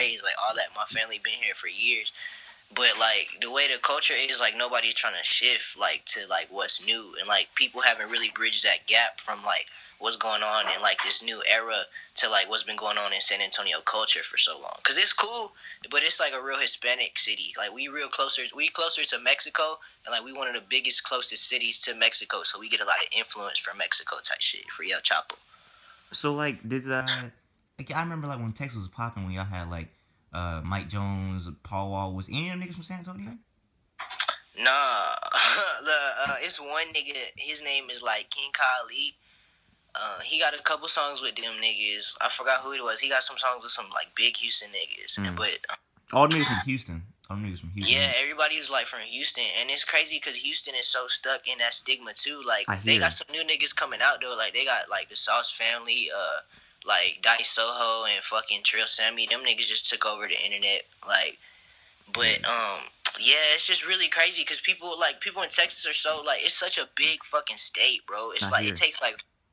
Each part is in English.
raised, like all that. My family been here for years. But like the way the culture is, like nobody's trying to shift like to like what's new, and like people haven't really bridged that gap from like what's going on in like this new era to like what's been going on in San Antonio culture for so long. Cause it's cool, but it's like a real Hispanic city. Like we closer to Mexico, and like we one of the biggest, closest cities to Mexico, so we get a lot of influence from Mexico type shit for El Chapo. So like, like I remember like when Texas was popping when y'all had like Mike Jones, Paul Wall. Was any of them niggas from San Antonio? Nah, it's one nigga. His name is like King Kali. He got a couple songs with them niggas. I forgot who it was. He got some songs with some like big Houston niggas. But all the niggas from Houston. Yeah, everybody was like from Houston, and it's crazy because Houston is so stuck in that stigma too. Like they got some new niggas coming out though. Like they got like the Sauce Family, like Dice Soho and fucking Trill Sammy. Them niggas just took over the internet. Like, but yeah, it's just really crazy because people in Texas are so like it's such a big fucking state, bro. It's like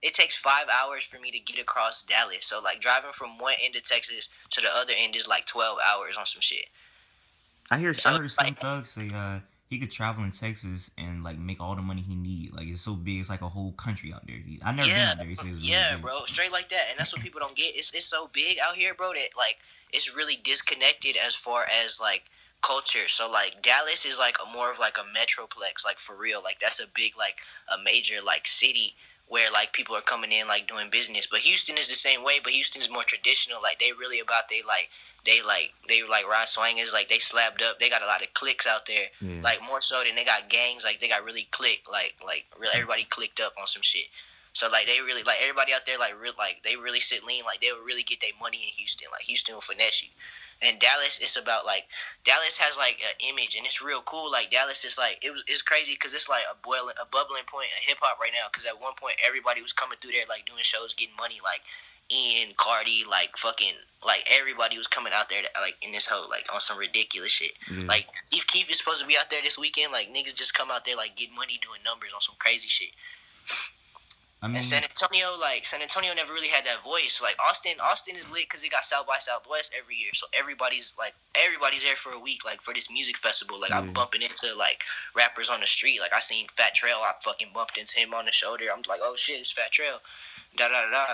it takes 5 hours for me to get across Dallas. So like driving from one end of Texas to the other end is like 12 hours on some shit. I heard some thugs say he could travel in Texas and like make all the money he need. Like it's so big, it's like a whole country out there. I never been out there. He says really bro, straight like that. And that's what people don't get. It's so big out here, bro, that like it's really disconnected as far as like culture. So like Dallas is like more of like a metroplex, like for real. Like that's a big like a major like city where like people are coming in like doing business. But Houston is the same way, but Houston is more traditional. Like they really about they ride swingers, like they slapped up. They got a lot of cliques out there, like more so than they got gangs. Like they got really clicked, like everybody clicked up on some shit. So like they really like everybody out there like they really sit lean. Like they will really get their money in Houston. Like Houston will finesse you. And Dallas, it's about like Dallas has like an image, and it's real cool. Like Dallas is like it's crazy because it's like a bubbling point of hip hop right now. Because at one point everybody was coming through there like doing shows, getting money. Like Ian, Cardi, like fucking like everybody was coming out there like in this whole like on some ridiculous shit. Like Steve Keef is supposed to be out there this weekend. Like niggas just come out there like getting money doing numbers on some crazy shit. I mean, and San Antonio never really had that voice. Like Austin is lit because they got South by Southwest every year, so everybody's there for a week, like for this music festival. Like I'm bumping into like rappers on the street. Like I seen Fat Trail, I fucking bumped into him on the shoulder. I'm like, oh shit, it's Fat Trail. Da da da.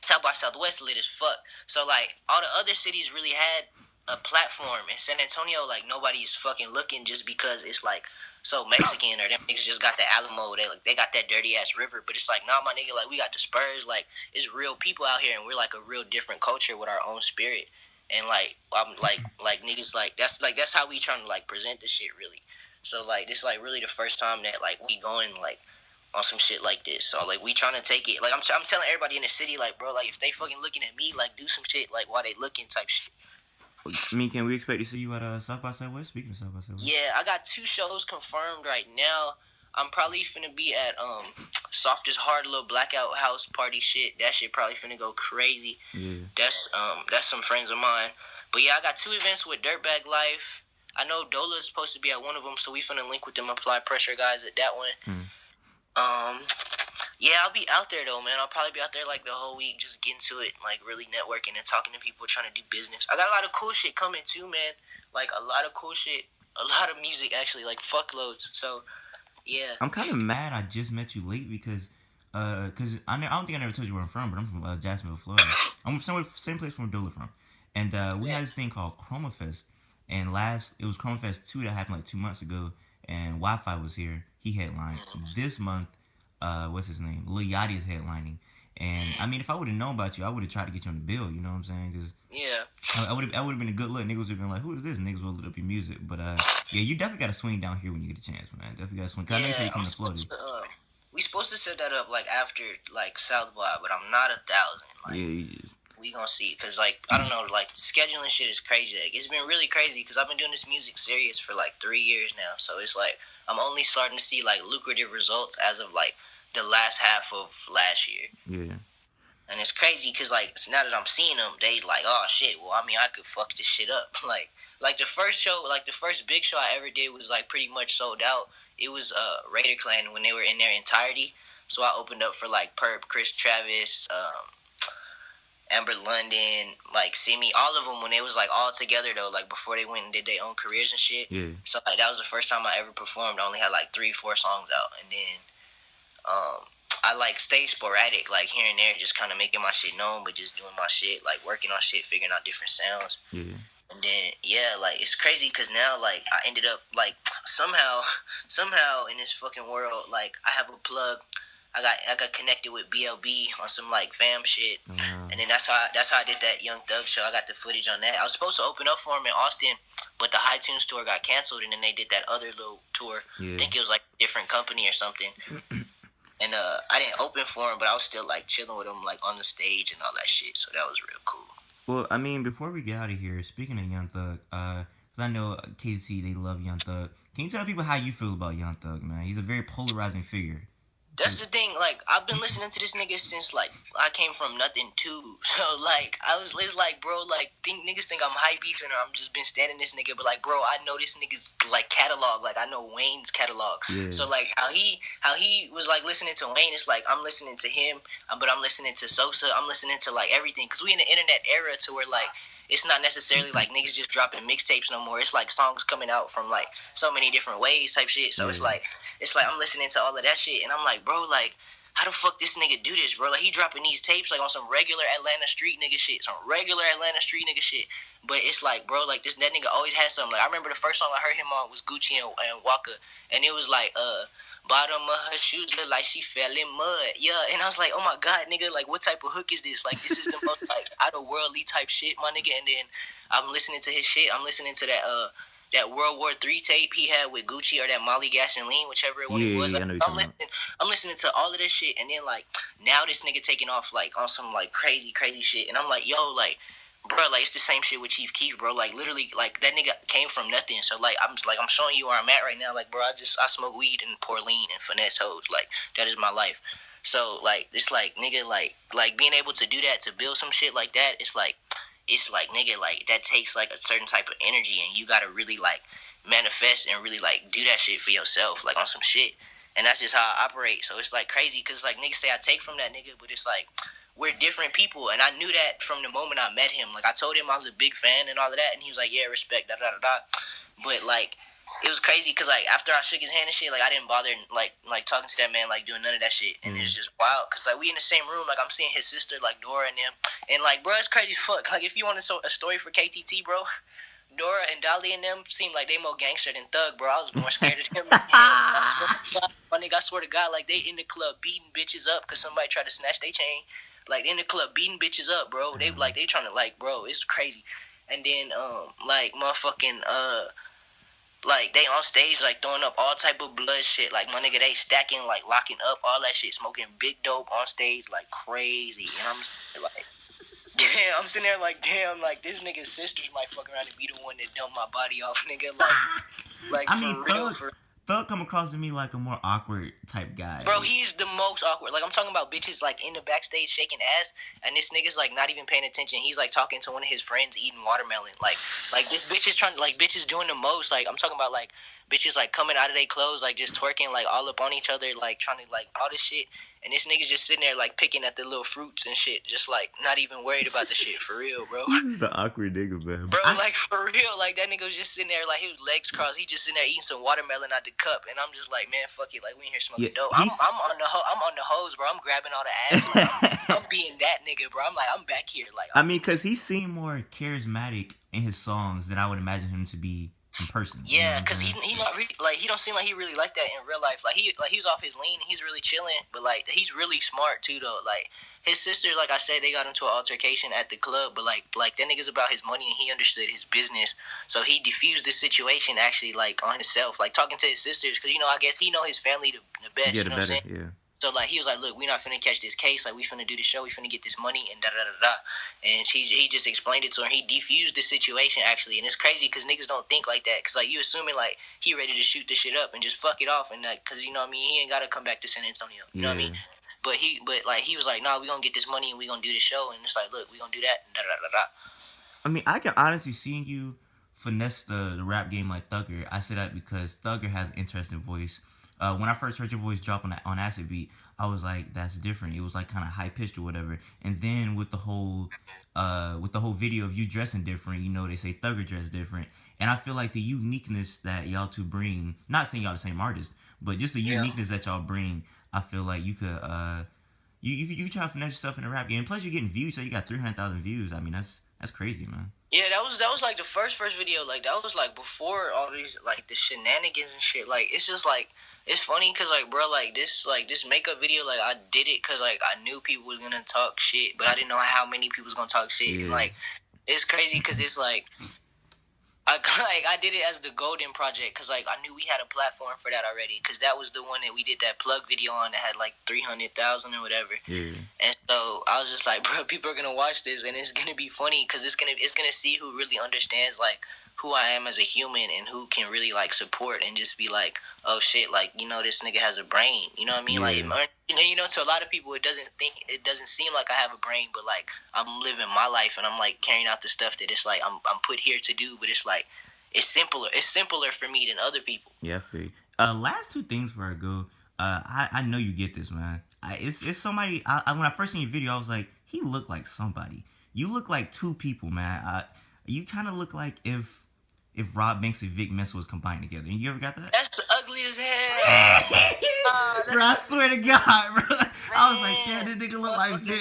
South by Southwest lit as fuck. So like all the other cities really had a platform. In San Antonio, like nobody's fucking looking just because it's like so Mexican or them niggas just got the Alamo. They got that dirty ass river. But it's like, nah, my nigga, like we got the Spurs. Like it's real people out here, and we're like a real different culture with our own spirit. And like I'm like niggas like that's how we trying to like present the shit really. So like this like really the first time that like we going like on some shit like this. So like we trying to take it. Like I'm telling everybody in the city like, bro, like if they fucking looking at me, like do some shit like while they looking type shit. I mean, can we expect to see you at South by Southwest? Speaking of South by Southwest. Yeah, I got 2 shows confirmed right now. I'm probably finna be at Softest Hard little blackout house party shit. That shit probably finna go crazy. Yeah. That's some friends of mine. But yeah, I got 2 events with Dirtbag Life. I know Dola's supposed to be at one of them, so we finna link with them Apply Pressure guys at that one. Yeah, I'll be out there though, man. I'll probably be out there like the whole week, just getting to it, like really networking and talking to people, trying to do business. I got a lot of cool shit coming too, man. Like a lot of cool shit, a lot of music actually, like fuckloads. So, yeah. I'm kind of mad I just met you late because I don't think I never told you where I'm from, but I'm from Jacksonville, Florida. I'm same place from Dola from, and we had this thing called Chroma Fest, and it was Chroma Fest 2 that happened like 2 months ago, and Wi-Fi was here. He headlined this month. What's his name? Lil Yachty is headlining, and I mean, if I would have known about you, I would have tried to get you on the bill. You know what I'm saying? Cause I would have been a good look. Niggas would have been like, "Who is this?" Niggas would look up your music, but yeah, you definitely got to swing down here when you get a chance, man. Definitely got to swing. Cause I know you say you coming to Florida. We supposed to set that up like after like South by, but I'm not 1,000. Like, yeah, we gonna see, cause like I don't know, like scheduling shit is crazy. Like it's been really crazy because I've been doing this music serious for like 3 years now. So it's like I'm only starting to see like lucrative results as of like the last half of last year. Yeah. And it's crazy because like so now that I'm seeing them, they like, oh shit. Well, I mean, I could fuck this shit up. like the first show, like the first big show I ever did was like pretty much sold out. It was Raider Clan when they were in their entirety. So I opened up for like Perp, Chris Travis, Amber London, like Simi, all of them when they was like all together though, like before they went and did their own careers and shit. Yeah. So like that was the first time I ever performed. I only had like 3-4 songs out, and then I like stay sporadic, like here and there, just kind of making my shit known, but just doing my shit, like working on shit, figuring out different sounds. Yeah. And then yeah, like it's crazy because now like I ended up like somehow in this fucking world, like I have a plug. I got connected with BLB on some like fam shit, and then that's how I did that Young Thug show. I got the footage on that. I was supposed to open up for him in Austin, but the High Tunes tour got canceled, and then they did that other little tour. Yeah. I think it was like a different company or something. And I didn't open for him, but I was still like chilling with him like on the stage and all that shit. So that was real cool. Well, I mean, before we get out of here, speaking of Young Thug, because I know KC, they love Young Thug. Can you tell people how you feel about Young Thug, man? He's a very polarizing figure. That's the thing, like, I've been listening to this nigga since, like, I came from nothing too. So, like, it's like, bro, like, niggas think I'm hype beefing or I'm just been standing this nigga. But, like, bro, I know this nigga's, like, catalog. Like, I know Wayne's catalog. Yeah. So, like, how he was, like, listening to Wayne, it's like, I'm listening to him, but I'm listening to Sosa. I'm listening to, like, everything. Because we in the internet era to where, like, it's not necessarily like niggas just dropping mixtapes no more. It's like songs coming out from like so many different ways type shit. So it's like I'm listening to all of that shit and I'm like, bro, like how the fuck this nigga do this, bro? Like he dropping these tapes like on some regular Atlanta street nigga shit, But it's like, bro, like that nigga always had something. Like I remember the first song I heard him on was Gucci and Waka, and it was like bottom of her shoes look like she fell in mud. Yeah, and I was like, oh my god, nigga, like what type of hook is this? Like this is the most like out of worldly type shit, my nigga. And then I'm listening to his shit. I'm listening to that World War III tape he had with Gucci or that Molly Gasoline, whichever one it was. Like, I'm listening to all of this shit, and then like now this nigga taking off like on some like crazy shit, and I'm like, yo, like. Bro, like it's the same shit with Chief Keef, bro. Like literally, like that nigga came from nothing. So like I'm showing you where I'm at right now. Like bro, I smoke weed and pour lean and finesse hoes. Like that is my life. So like it's like nigga like being able to do that to build some shit like that. It's like nigga like that takes like a certain type of energy and you gotta really like manifest and really like do that shit for yourself like on some shit. And that's just how I operate. So it's like crazy because like niggas say I take from that nigga, but it's like. We're different people, and I knew that from the moment I met him. Like, I told him I was a big fan and all of that, and he was like, yeah, respect, da-da-da-da. But, like, it was crazy because, like, after I shook his hand and shit, like, I didn't bother, like talking to that man, like, doing none of that shit. And it's just wild because, like, we in the same room. Like, I'm seeing his sister, like, Dora and them. And, like, bro, it's crazy as fuck. Like, if you want a story for KTT, bro, Dora and Dolly and them seem like they more gangster than Thug, bro. I was more scared of them. My nigga, I swear to God, like, they in the club beating bitches up because somebody tried to snatch their chain. Like in the club beating bitches up, bro. They trying to like, bro, it's crazy. And then like motherfucking like they on stage like throwing up all type of blood shit. Like my nigga, they stacking like locking up all that shit, smoking big dope on stage like crazy. And I'm like, damn, I'm sitting there like, damn, like this nigga's sisters might fuck around and be the one that dump my body off, nigga. Like I mean, for real. Thug come across to me like a more awkward type guy. Bro, he's the most awkward. Like, I'm talking about bitches, like, in the backstage shaking ass, and this nigga's, like, not even paying attention. He's, like, talking to one of his friends eating watermelon. Like this bitch is trying, like, bitches doing the most. Like, I'm talking about, like, bitches, like, coming out of their clothes, like, just twerking, like, all up on each other, like, trying to, like, all this shit. And this nigga's just sitting there, like, picking at the little fruits and shit, just, like, not even worried about the shit, for real, bro. This is the awkward nigga, man. Bro, like, for real, like, that nigga was just sitting there, like, his legs crossed, he just sitting there eating some watermelon out the cup, and I'm just like, man, fuck it, like, we in here smoking dope. I'm on the hose, bro, I'm grabbing all the ass, like, I'm being that nigga, bro, I'm like, I'm back here, like. I mean, because he seemed more charismatic in his songs than I would imagine him to be in person. Yeah, because he not really, like, he don't seem like he really like that in real life. Like he's off his lean and he's really chilling, but like he's really smart too though. Like his sister, like I said, they got into an altercation at the club, but like that nigga's about his money and he understood his business, so he diffused the situation actually like on himself, like talking to his sisters, because I guess he know his family the best. Yeah, you know what I'm saying? Yeah. So, like, he was like, look, we not finna catch this case. Like, we finna do the show. We finna get this money and da-da-da-da. And he just explained it to her. He defused the situation, actually. And it's crazy because niggas don't think like that. Because, like, you assuming, like, he ready to shoot this shit up and just fuck it off. And, like, because, you know what I mean? He ain't got to come back to San Antonio. You know what I mean? But he was like, nah, we gonna get this money and we gonna do the show. And it's like, look, we gonna do that and da-da-da-da. I mean, I can honestly see you finesse the rap game like Thugger. I say that because Thugger has an interesting voice. When I first heard your voice drop on Acid Beat, I was like, that's different. It was like kind of high pitched or whatever. And then with the whole video of you dressing different, you know, they say Thugger dress different. And I feel like the uniqueness that y'all two bring, not saying y'all the same artist, but just the Yeah. uniqueness that y'all bring, I feel like you could you try to finesse yourself in the rap game. And plus, you're getting views. So you got 300,000 views. I mean, that's crazy, man. Yeah, that was like the first video. Like that was like before all these like the shenanigans and shit. Like it's just like it's funny because like bro, like this makeup video, like I did it because like I knew people was gonna talk shit, but I didn't know how many people was gonna talk shit. And Yeah. like it's crazy because it's like I did it as the Golden Project because like I knew we had a platform for that already because that was the one that we did that plug video on that had like 300,000 or whatever. Yeah. And so I was just like, bro, people are gonna watch this and it's gonna be funny because it's gonna see who really understands like who I am as a human and who can really like support and just be like, oh shit, like you know this nigga has a brain, you know what I mean? Yeah. Like, and you know, to a lot of people, it doesn't seem like I have a brain, but like I'm living my life and I'm like carrying out the stuff that it's like I'm put here to do, but it's like it's simpler for me than other people. Yeah, I feel you. Last two things before I go. I know you get this, man. It's somebody. When I first seen your video, I was like, he looked like somebody. You look like two people, man. You kind of look like if Rob Banks and Vic Mensa was combined together. You ever got that? That's ugly as hell. Bro, I swear to God, bro. I was like, damn, this nigga look like Vic.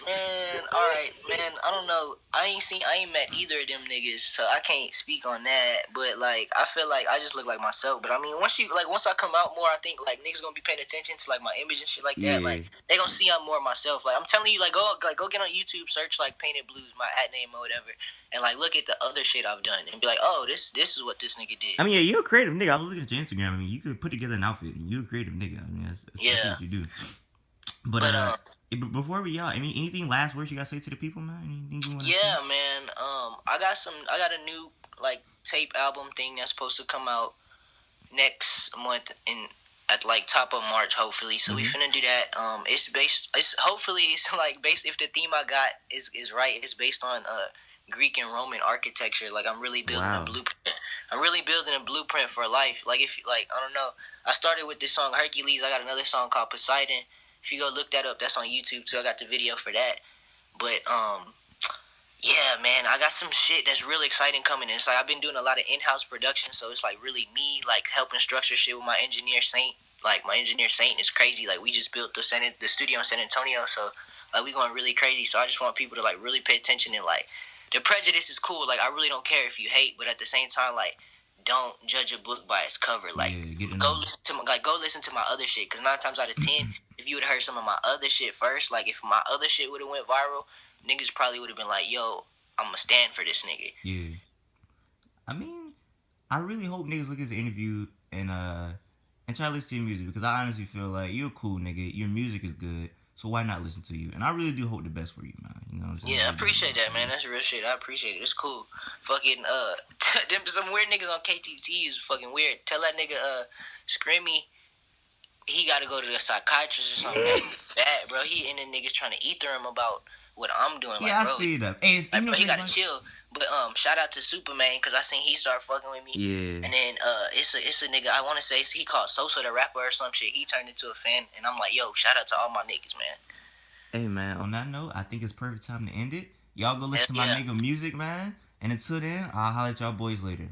Man, alright, man, I don't know. I ain't met either of them niggas, so I can't speak on that. But like I feel like I just look like myself. But I mean once I come out more, I think like niggas gonna be paying attention to like my image and shit like that. Like they gonna see I'm more of myself. Like I'm telling you, like go get on YouTube, search like Painted Blues, my ad name or whatever, and like look at the other shit I've done and be like, oh, this is what this nigga did. I mean, yeah, you're a creative nigga. I was looking at your Instagram. I mean, you could put together an outfit. You're a creative nigga. I mean, that's what you do. But before we out, I mean, anything last words you gotta say to the people, man? Anything you wanna Yeah, man. I got a new like tape album thing that's supposed to come out next month at like top of March, hopefully. So we finna do that. It's hopefully it's like based if the theme I got is right. It's based on Greek and Roman architecture. Like I'm really building a blueprint. I'm really building a blueprint for life. Like if like I don't know. I started with this song Hercules. I got another song called Poseidon. If you go look that up, that's on YouTube too. I got the video for that. But yeah, man, I got some shit that's really exciting coming in. It's like I've been doing a lot of in-house production, so it's like really me like helping structure shit with my engineer Saint. Like my engineer Saint is crazy. Like we just built the studio in San Antonio, so like we going really crazy. So I just want people to like really pay attention and like the prejudice is cool. Like I really don't care if you hate, but at the same time, like don't judge a book by its cover. Like go listen to my other shit. Cause 9 times out of 10, if you would have heard some of my other shit first, like if my other shit would have went viral, niggas probably would have been like, yo, I'ma stand for this nigga. Yeah. I mean, I really hope niggas look at this interview and try to listen to your music because I honestly feel like you're a cool nigga. Your music is good. So why not listen to you? And I really do hope the best for you, man. You know what I'm saying? Yeah, I appreciate that, man. That's real shit. I appreciate it. It's cool. Fucking them some weird niggas on KTT is fucking weird. Tell that nigga Scrimmy he gotta go to the psychiatrist or something. Bad, bro. He and the niggas trying to ether him about what I'm doing. Yeah, like, bro, I see that. Hey, like, bro, he gotta chill. But shout out to Superman because I seen he start fucking with me. Yeah. And then it's a nigga I want to say he called Sosa the rapper or some shit. He turned into a fan, and I'm like, yo, shout out to all my niggas, man. Hey man, on that note, I think it's perfect time to end it. Y'all go listen to my nigga music, man. And until then, I'll holler at y'all boys later.